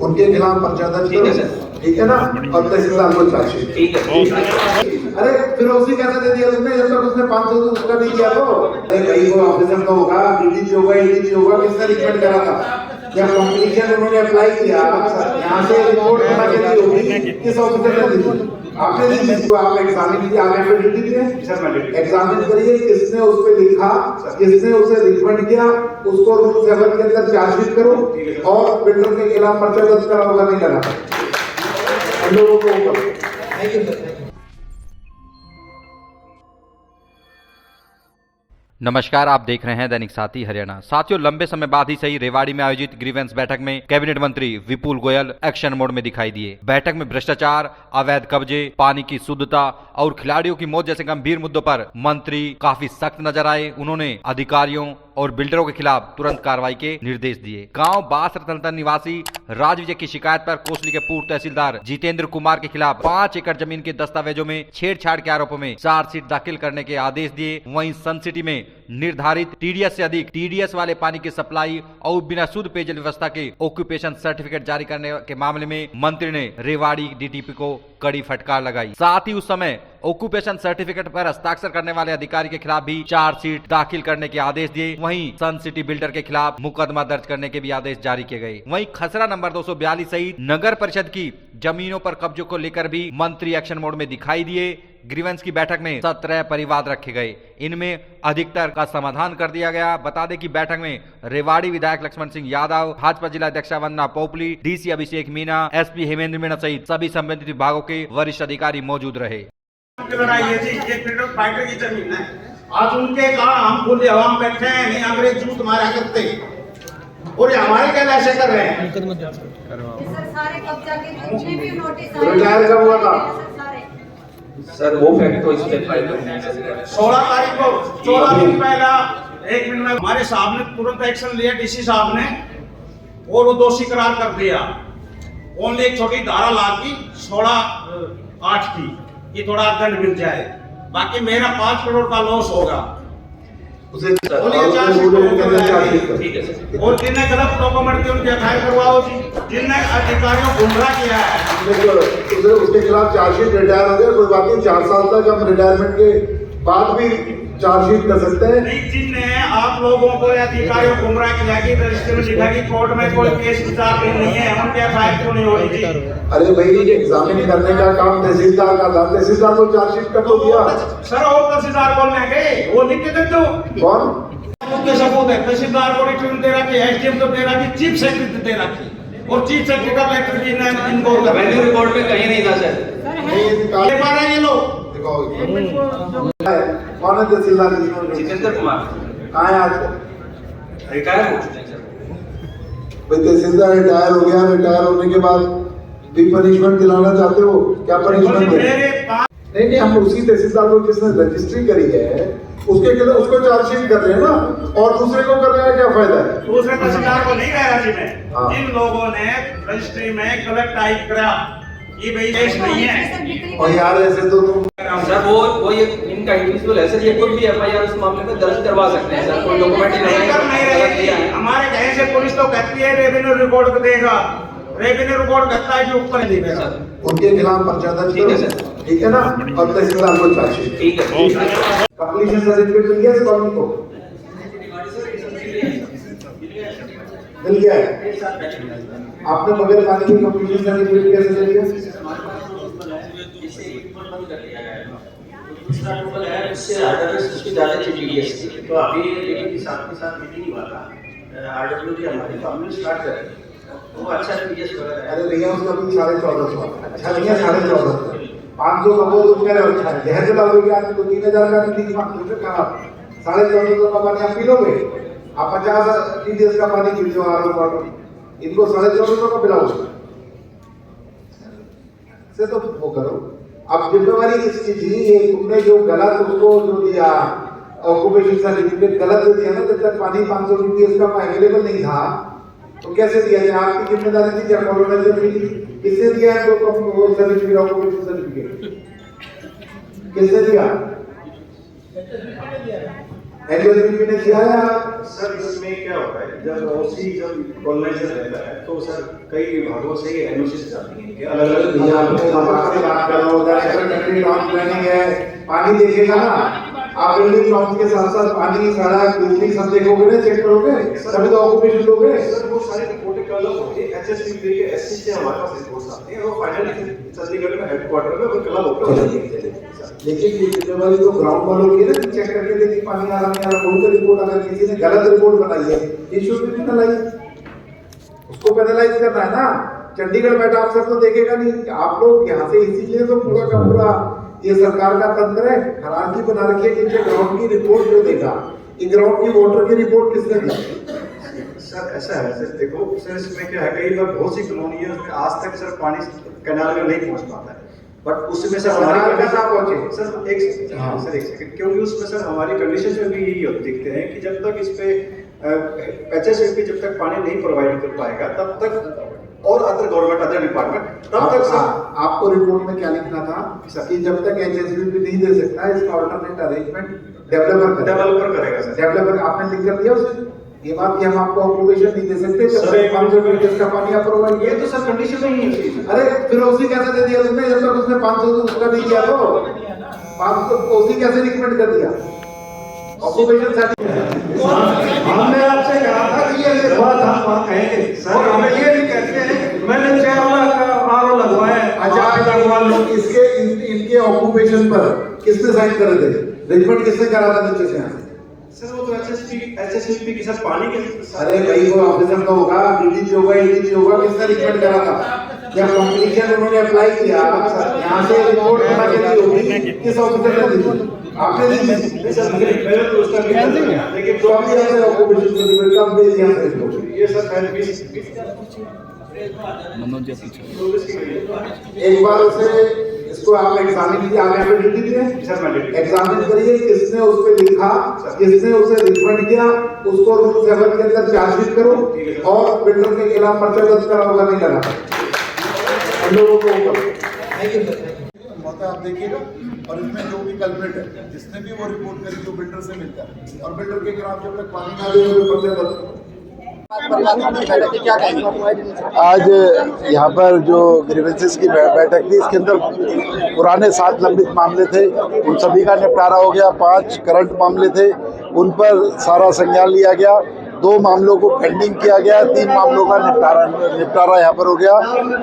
उनके खिलाफ पर्चा दर्ज करो, ठीक है ना, और तहसीलदार को चार्जशीट। ठीक है। अरे फिरोजी कैसे दे दिया तुमने जब तक उसने 500 तो उसका नहीं किया? तो अरे भाई वो ऑफिसर का होगा, डीडीजी होगा, एडीजी होगा, किसने रिकमेंड करा था? जब कंपटीशन उन्होंने अप्लाई किया, यहाँ से रिपोर्ट बना के दी होगी, किस ऑफिसर ने दी? आपने दी थी, तो आप एग्जामिन कीजिए, आप एफिडेविट दिए, एग्जामिन करिए, किसने उस पे लिखा, किसने उसे रिकमेंड किया, उसको रूल 7 के अंदर चार्जशीट करो और बिल्डर के खिलाफ पर्चा दर्ज करा होगा, नहीं करा हम लोगों को ऊपर। Thank you sir. नमस्कार, आप देख रहे हैं दैनिक साथी हरियाणा। साथियों, लंबे समय बाद ही सही रेवाड़ी में आयोजित ग्रीवेंस बैठक में कैबिनेट मंत्री विपुल गोयल एक्शन मोड में दिखाई दिए। बैठक में भ्रष्टाचार, अवैध कब्जे, पानी की शुद्धता और खिलाड़ियों की मौत जैसे गंभीर मुद्दों पर मंत्री काफी सख्त नजर आए। उन्होंने अधिकारियों और बिल्डरों के खिलाफ तुरंत कार्रवाई के निर्देश दिए। गांव बास रतनता निवासी राजविजय की शिकायत पर कोसली के पूर्व तहसीलदार जितेंद्र कुमार के खिलाफ 5 एकड़ जमीन के दस्तावेजों में छेड़छाड़ के आरोपों में चार्जशीट दाखिल करने के आदेश दिए। वहीं सन सिटी में निर्धारित टीडीएस से अधिक टीडीएस वाले पानी की सप्लाई और बिना शुद्ध पेयजल व्यवस्था के ऑक्यूपेशन सर्टिफिकेट जारी करने के मामले में मंत्री ने रेवाड़ी डीटीपी को कड़ी फटकार लगाई। साथ ही उस समय ऑक्यूपेशन सर्टिफिकेट पर हस्ताक्षर करने वाले अधिकारी के खिलाफ भी चार्जशीट दाखिल करने के आदेश दिए। वहीं सन सिटी बिल्डर के खिलाफ मुकदमा दर्ज करने के भी आदेश जारी किए गए। वहीं खसरा नंबर 242 सहित नगर परिषद की जमीनों पर कब्जों को लेकर भी मंत्री एक्शन मोड में दिखाई दिए। ग्रीवेंस की बैठक में 17 परिवाद रखे गए, इनमें अधिकतर का समाधान कर दिया गया। बता दें कि बैठक में रेवाड़ी विधायक लक्ष्मण सिंह यादव, भाजपा जिला अध्यक्ष वंदना पोपली, डीसी अभिषेक मीणा, एसपी हेमेंद्र मीणा सहित सभी संबंधित विभागों के वरिष्ठ अधिकारी मौजूद रहे। लड़ाई है जी, एक फ्रीडम फाइटर की जमीन है। आज उनके कहा हम खुले हवा में बैठे हैं, नहीं अंग्रेज जूत मारा करते, और ये हमारे क्या ऐसे कर रहे हैं? सारे कब्जा के जितने भी नोटिस रिटायर कब हुआ था? सर वो फैक्ट तो इसमें फाइल में 16 तारीख को, 14 दिन पहला 1 मिनट में हमारे साहब ने तुरंत एक्शन लिया, डीसी साहब ने, और वो दोषी करार कर दिया। ओनली एक छोटी धारा लागी 16(8) की कि थोड़ा दंड मिल जाए, बाकी मेरा 5 करोड़ का लॉस होगा। उसे ठीक है सर। और जिनने गलत डॉक्यूमेंट के उनके एफआईआर करवाओ जी, जिनने अधिकारियों को गुमराह किया है उसके खिलाफ चार्जशीट रिटायर हो गया, कोई बात नहीं, 4 साल तक हम रिटायरमेंट के बाद भी चार्जशीट कर सकते हैं। नहीं, जिनने आप लोगों को या अधिकारियों को गुमराह किया कि रजिस्टर में लिखा कि कोर्ट में कोई केस विचार नहीं है, हम क्या एफआईआर क्यों नहीं हो रही जी? अरे भाई, एग्जामिन करने का काम तहसीलदार का था, तहसीलदार को चार्जशीट कर दिया सर। और तहसीलदार बोलने गए, वो लिख के दे दो। कौन उनके सबूत है, तहसीलदार को रिटर्न दे रखी, एसडीएम तो दे रखी, चीफ सेक्रेटरी दे रखी, और चीफ सेक्रेटरी का लेटर जी ने इनको वैल्यू रिपोर्ट में कहीं नहीं था सर। ये मारा ये लोग। कौन है तहसीलदार? जितेंद्र कुमार कहाँ है आज? रिटायर हो चुके हैं सर। भाई तहसीलदार रिटायर हो गया, रिटायर होने के बाद भी पनिशमेंट दिलाना चाहते हो? क्या पनिशमेंट है? नहीं, हम उसी तहसीलदार को जिसने रजिस्ट्री करी है उसके खिलाफ उसको चार्जशीट कर रहे हैं ना, और दूसरे को कर रहे हैं, क्या फायदा है? दूसरे तहसीलदार को नहीं कह रहा जी मैं, जिन लोगों ने रजिस्ट्री में गलत टाइप करा ये भाई केस नहीं है। और यार ऐसे तो तुम सर वो ये इनका इंडिविजुअल है सर, ये कोई भी एफआईआर उस मामले में दर्ज करवा सकते हैं सर, कोई डॉक्यूमेंट ही नहीं है। हमारे कहीं से पुलिस तो कहती है रेवेन्यू रिकॉर्ड देगा, रेवेन्यू रिकॉर्ड कहता है कि ऊपर नहीं देगा। उनके खिलाफ पर्चा दर्ज करो, ठीक है ना, और तहसीलदार को चार्जशीट। ठीक है। कंप्लीशन सर्टिफिकेट मिल गया कॉलोनी को? मिल गया है? आपने बगैर पानी की कंप्लीशन सर्टिफिकेट कैसे मिल गया? इसका टोटल है, इससे आरडब्ल्यू उसकी ज्यादा टीडीएस की, तो अभी लेकिन के साथ मीटिंग हुआ था, आरडब्ल्यू की हमारी फॉर्मूला स्टार्ट कर रही है, वो अच्छा टीडीएस वगैरह है। अरे भैया उसका भी 14.5 अच्छा नहीं है, 14.5 500 का वो तुम कह रहे हो अच्छा है, जहर जला दोगे आदमी को 3000 का नहीं खराब, 1450 का पानी आप पी लोगे? आप 50 टीडीएस का पानी पी लो आर वाटर, इनको 1450 का पिलाओगे? से तो वो करो। अब जिम्मेवारी किसकी थी? ये तुमने जो गलत उसको जो दिया ऑक्यूपेशन सर्टिफिकेट गलत दे दिया ना, जब तक पानी 500 टीडीएस का अवेलेबल नहीं था तो कैसे दिया? ये आपकी जिम्मेदारी थी क्या? कॉलोनाइजर की किसने दिया है? तो वो सर्टिफिकेट ऑक्यूपेशन सर्टिफिकेट किसने दिया? एचएसबी ने किया है। सर इसमें क्या होता है जब ओसी जब कॉलोनाइजर रहता है तो सर कई विभागों से एनओसी जाती है कि अलग अलग प्लानिंग है, पानी देखेगा ना आप, बिल्डिंग नॉर्म्स के साथ साथ पानी, सड़क, बिजली सब देखोगे ना, चेक करोगे, तभी तो ऑक्यूपेशन दोगे। सर वो सारी रिपोर्टें कल होती है एचएसपी के एससी से हमारे पास रिपोर्ट्स आती हैं, वो फाइनली चंडीगढ़ में हेडक्वार्टर में वो कल होकर लेकिन ये जिम्मेवारी तो ग्राउंड वालों की है ना, चेक करके देखिए पानी आ रहा नहीं आ रहा। कोई तो रिपोर्ट अगर किसी ने गलत रिपोर्ट बनाई है, इशू भी पेनलाइज, उसको पेनलाइज करना है ना। चंडीगढ़ बैठा अफसर तो देखेगा नहीं। आप लोग यहाँ से इसीलिए तो पूरा का पूरा ये सरकार का तंत्र है, हालांकि बना रखी है कि ग्राउंड की रिपोर्ट जो देगा, ये ग्राउंड की वाटर की रिपोर्ट किसने दी? सर ऐसा है सर, देखो सर इसमें क्या है, कई बार बहुत सी कॉलोनी है उसमें आज तक सर पानी कैनाल में नहीं पहुंच पाता है, बट उसमें सर हमारी पहुंचे सर एक सेकंड, क्योंकि उसमें सर हमारी कंडीशन में भी यही दिखते हैं कि जब तक इस पे एचएसपी जब तक पानी नहीं प्रोवाइड कर पाएगा तब तक, और अदर गवर्नमेंट अदर डिपार्टमेंट तब तक सर। आपको रिपोर्ट में क्या लिखना था कि जब तक एचएसबी नहीं दे सकता है, इसका ऑल्टरनेट अरेंजमेंट डेवलपर करेगा सर। डेवलपर आपने लिख कर दिया उसे ये बात कि हम आपको ऑक्यूपेशन नहीं दे सकते जब तक 500 मीटर का पानी आप प्रोवाइड, ये तो सर कंडीशन में ही है। अरे फिर ओसी कैसे दे दिया तुमने जब तक उसने 500 उसका नहीं किया? तो 500 ओसी कैसे रिकमेंड कर दिया? ऑक्यूपेशन सर्टिफिकेट हमने आपसे कहा था कि ये बात हम वहाँ कहेंगे और हमें ये नहीं कहते हैं मैंने 4 लाख का आरओ लगवाया है। अच्छा लगवा लो, इसके इनके ऑक्यूपेशन पर किसने साइन करे थे? रिकमेंड किसने करा था नीचे से यहाँ से? सर वो तो एचएसपी के साथ पानी के। अरे भाई वो ऑफिसर का होगा, डीडीजी होगा, एडीजी होगा, किसने रिकमेंड करा था? जब कंपटीशन उन्होंने अप्लाई किया यहाँ से रिपोर्ट बना के दी होगी, किस ऑफिसर ने दी? आपने दी थी सर, पहले तो उसका लेकिन तो अभी ऐसे ऑक्यूपेशन सर्टिफिकेट कब दे दिया सर इसको? ये सर पहले 20 एक बार उसे इसको आप एग्जामिन कीजिए, आप यहाँ पे ड्यूटी दिए सर, मैं ड्यूटी एग्जामिन करिए, किसने उस पे लिखा, किसने उसे रिकमेंड किया, उसको रूल 7 के अंदर चार्जशीट करो और बिल्डर के खिलाफ पर्चा दर्ज करा होगा नहीं लगा लोगों को ऊपर। आप देखिएगा और इसमें जो भी कल्प्रिट है जिसने भी वो रिपोर्ट करी जो बिल्डर से मिलता है और बिल्डर के खिलाफ जब तक पानी ना दे पर्चा दर्ज। आज यहाँ पर जो ग्रीवेंसेस की बैठक थी, इसके अंदर पुराने 7 लंबित मामले थे, उन सभी का निपटारा हो गया। 5 करंट मामले थे, उन पर सारा संज्ञान लिया गया। 2 मामलों को पेंडिंग किया गया, 3 मामलों का निपटारा यहाँ पर हो गया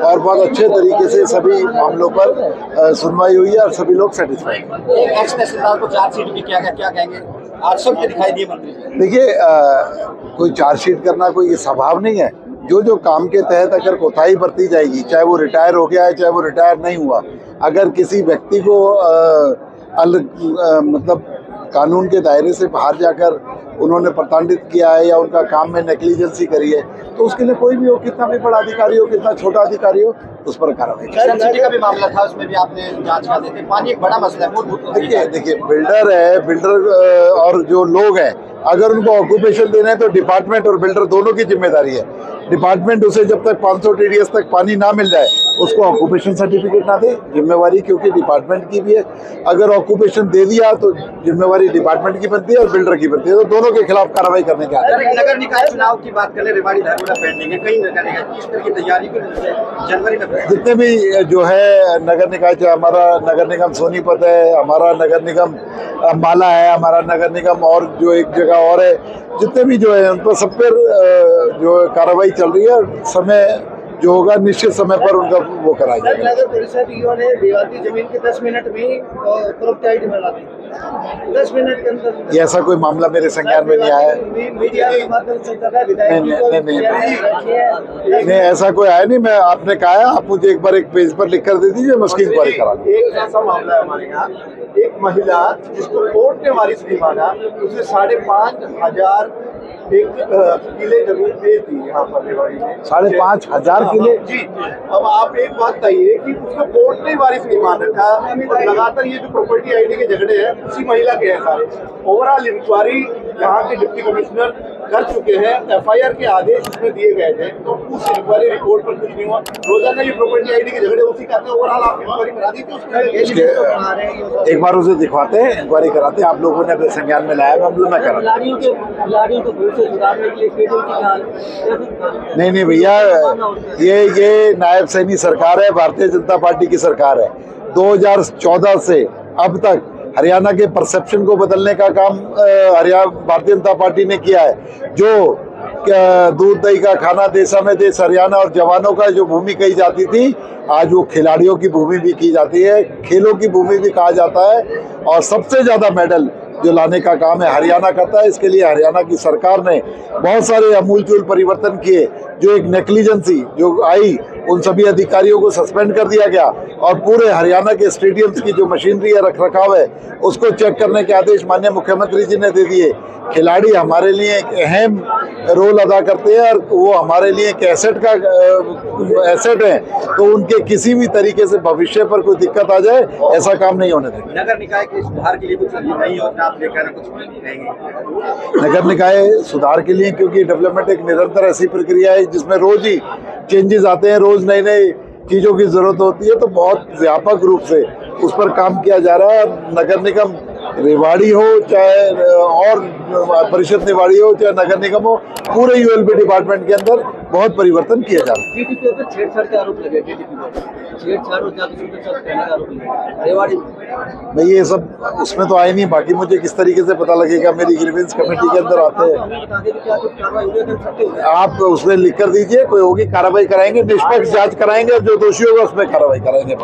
और बहुत अच्छे तरीके से सभी मामलों पर सुनवाई हुई है और सभी लोग सेटिस्फाइड। एक्स तहसीलदार को चार्जशीट भी किया गया, क्या कहेंगे? आज सब के दिखाई दिए मंत्री। देखिए कोई चार्जशीट करना कोई ये स्वभाव नहीं है। जो काम के तहत अगर कोताही बरती जाएगी, चाहे वो रिटायर हो गया है चाहे वो रिटायर नहीं हुआ, अगर किसी व्यक्ति को मतलब कानून के दायरे से बाहर जाकर उन्होंने प्रताड़ित किया है या उनका काम में नेग्लिजेंसी करी है, तो उसके लिए कोई भी हो, कितना भी बड़ा अधिकारी हो, कितना छोटा अधिकारी हो, उस पर कार्रवाई। सिटी का भी मामला था, उसमें भी आपने जांच कर दी थी। पानी एक बड़ा मसला है मूलभूत। देखिए बिल्डर है, बिल्डर और जो लोग हैं, अगर उनको ऑक्यूपेशन देना है तो डिपार्टमेंट और बिल्डर दोनों की जिम्मेदारी है। डिपार्टमेंट उसे जब तक 500 TDS तक पानी ना मिल जाए उसको ऑक्यूपेशन सर्टिफिकेट ना दे, जिम्मेवारी क्योंकि डिपार्टमेंट की भी है। अगर ऑक्यूपेशन दे दिया तो जिम्मेवारी डिपार्टमेंट की बनती है और बिल्डर की बनती है, तो दोनों के खिलाफ कार्रवाई करने के आदेश। नगर निकाय चुनाव की बात करें, रेवाड़ी धारगुड़ा पेंडिंग है, कई नगर निकाय किस तरह की तैयारी को जनवरी में जितने भी जो है नगर निकाय, हमारा नगर निगम सोनीपत है, हमारा नगर निगम माला है, हमारा नगर निगम और जो एक जगह और है, जितने भी जो है उन पर सब पर जो कार्रवाई चल रही है। समय जो होगा निश्चित समय पर उनका वो कराया जाएगा। नगर परिषद ने विवादित जमीन के 10 मिनट में प्रॉपर्टी आईडी बना दी, 10 मिनट के अंदर। ऐसा कोई मामला मेरे संज्ञान में नहीं आया है। मीडिया के माध्यम से कर रहा है, विधायक नहीं ऐसा कोई आया नहीं। मैं आपने कहा है, आप मुझे एक बार एक पेज पर लिख कर दे दीजिए, मैं उसकी इंक्वायरी करा दूँ। एक ऐसा मामला है हमारे यहाँ, एक महिला जिसको कोर्ट ने वारिस नहीं माना, उसे 5,500 एक किले जमीन बेच दी यहाँ पर रेवाड़ी में 5,500 किले। जी, अब आप एक बात कहिए कि उसको कोर्ट ने वारिस नहीं मान रखा और लगातार ये जो प्रॉपर्टी आईडी के झगड़े हैं उसी महिला के हैं सारे। ओवरऑल इंक्वायरी यहाँ के डिप्टी कमिश्नर कर चुके हैं, एफआईआर के आदेश इसमें दिए गए थे, तो उस इंक्वायरी रिपोर्ट पर कुछ नहीं हुआ। रोजाना ये प्रॉपर्टी आईडी के झगड़े उसी का ओवरऑल आप इंक्वायरी करा दी थी उसमें। एक बार उसे दिखवाते हैं, इंक्वायरी कराते हैं। आप लोगों ने अपने संज्ञान में लाया, हम लोग ना करा। नहीं भैया, ये नायब सैनी सरकार है, भारतीय जनता पार्टी की सरकार है। 2014 से अब तक हरियाणा के परसेप्शन को बदलने का काम भारतीय जनता पार्टी ने किया है। जो दूध दही का खाना देशा में देश हरियाणा और जवानों का जो भूमि कही जाती थी, आज वो खिलाड़ियों की भूमि भी की जाती है, खेलों की भूमि भी कहा जाता है। और सबसे ज्यादा मेडल जो लाने का काम है हरियाणा करता है। इसके लिए हरियाणा की सरकार ने बहुत सारे अमूलचूल परिवर्तन किए। जो एक नेग्लिजेंसी जो आई, उन सभी अधिकारियों को सस्पेंड कर दिया गया और पूरे हरियाणा के स्टेडियम्स की जो मशीनरी है, रख रखाव है, उसको चेक करने के आदेश माननीय मुख्यमंत्री जी ने दे दिए। खिलाड़ी हमारे लिए एक अहम रोल अदा करते हैं और वो हमारे लिए एक एसेट है, तो उनके किसी भी तरीके से भविष्य पर कोई दिक्कत आ जाए, ऐसा काम नहीं होने देंगे। नगर निकाय के सुधार के लिए कुछ नहीं होता, आप लेकर कुछ कहेंगे? नगर निकाय सुधार के लिए, क्योंकि डेवलपमेंट एक निरंतर ऐसी प्रक्रिया है जिसमें रोज ही चेंजेस आते हैं, रोज नई नई चीजों की जरूरत होती है, तो बहुत व्यापक रूप से उस पर काम किया जा रहा है। नगर निगम रेवाड़ी हो, चाहे और परिषद निवाड़ी हो, चाहे नगर निगम हो, पूरे यूएलबी डिपार्टमेंट के अंदर बहुत परिवर्तन किया जा रहा है। डीटीपी पर छेड़छाड़ के आरोप लगे, डीटीपी पर छेड़छाड़ और जाति कहने का आरोप लगे रेवाड़ी। नहीं, ये सब उसमें तो आए नहीं। बाकी मुझे किस तरीके से पता लगेगा? मेरी ग्रीवेंस कमेटी के अंदर आते हैं। आप उसमें लिख कर दीजिए, कोई होगी कार्रवाई कराएंगे, निष्पक्ष जांच कराएंगे और जो दोषी होगा उसमें कार्रवाई कराएंगे।